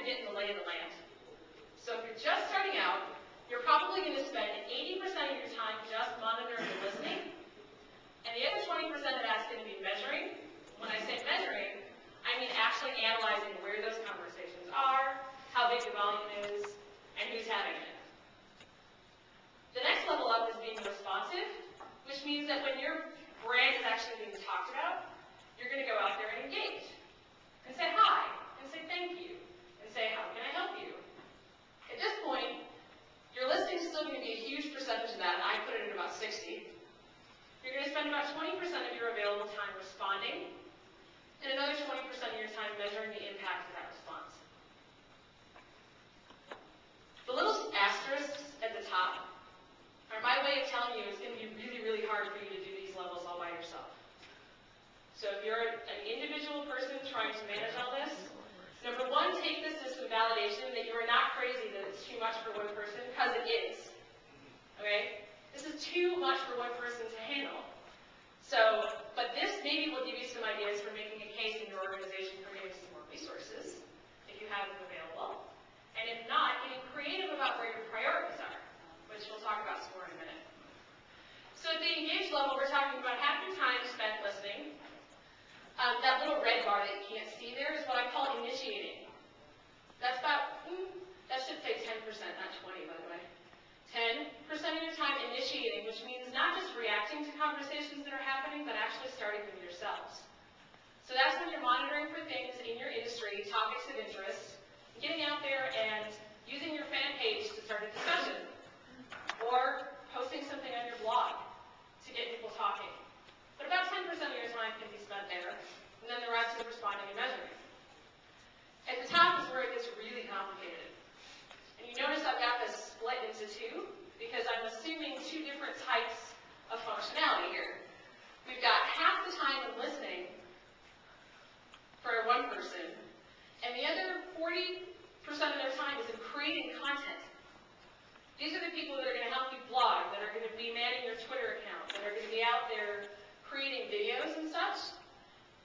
to get in the lay of the land. So if you're just starting out, you're probably going to spend 80% of your time just monitoring and listening, and the other 20% of that's going to be measuring. When I say measuring, I mean actually analyzing where those conversations are, how big the volume is, and who's having it. The next level up is being responsive, which means that when your brand is actually being talked about, you're going to go out there and engage, and say hi, and say thank you, and say how can I help you. At this point, your listing is still going to be a huge percentage of that. I put it at about 60. You're going to spend about 20% of your available time responding, and another 20% of your time measuring the impact of that response. The little asterisks at the top are my way of telling you it's going to be really, really hard for you to do these levels all by yourself. So if you're an individual person trying to manage all this, number one, take this as some validation that you are not crazy that it's too much for one person, because it is. Okay? This is too much for one person to handle. So, but this maybe will give you some ideas for making a case in your organization for getting some more resources, if you have them available. And if not, getting creative about where your priorities are, which we'll talk about some more in a minute. So at the engage level, we're talking about half your time spent listening. That little red bar that you can't see there is what I call initiating. That's about, that should say 10%, not 20, by the way. 10% of your time initiating, which means not just reacting to conversations that are happening, but actually starting them yourselves. So that's when you're monitoring for things in your industry, topics of interest, getting out there and using your fan page to start a discussion, or posting something on your blog to get people talking. But about 10% of your time can be spent there, and then the rest is responding and measuring. At the top is where it gets really complicated. And you notice I've got this split into two, because I'm assuming two different types of functionality here. We've got half the time in listening for one person, and the other 40% of their time is in creating content. These are the people that are going to help you blog, that are going to be manning your Twitter account, that are going to be out there creating videos and such.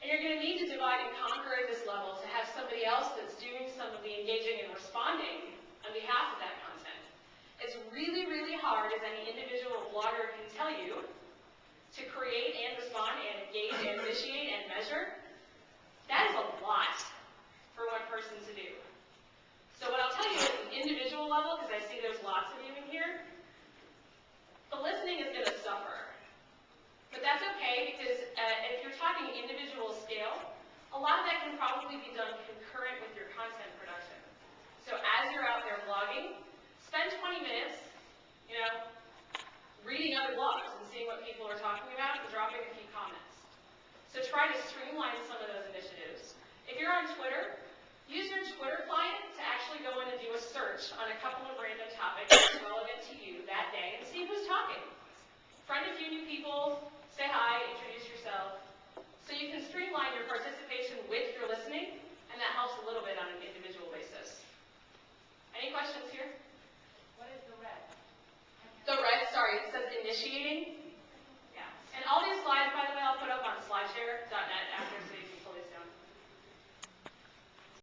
And you're going to need to divide and conquer at this level to have somebody else that's doing some of the engaging and responding on behalf of that content. It's really, really hard, as any individual blogger can tell you, to create and respond and engage and initiate and measure. That is a lot for one person to do. So what I'll tell you at an individual level, because I see there's lots of you in here, the listening is going to suffer. But that's okay, because if you're talking individual scale, a lot of that can probably be done concurrent with your content production. So as you're out there blogging, spend 20 minutes, reading other blogs and seeing what people are talking about and dropping a few comments. So try to streamline some of those initiatives. If you're on Twitter, use your Twitter client to actually go in and do a search on a couple of random topics that's relevant to you that day and see who's talking. Friend a few new people, say hi, introduce yourself, so you can streamline your participation with your listening, and that helps a little bit on an individual basis. Any questions here? What is the red? The red, sorry, it says initiating.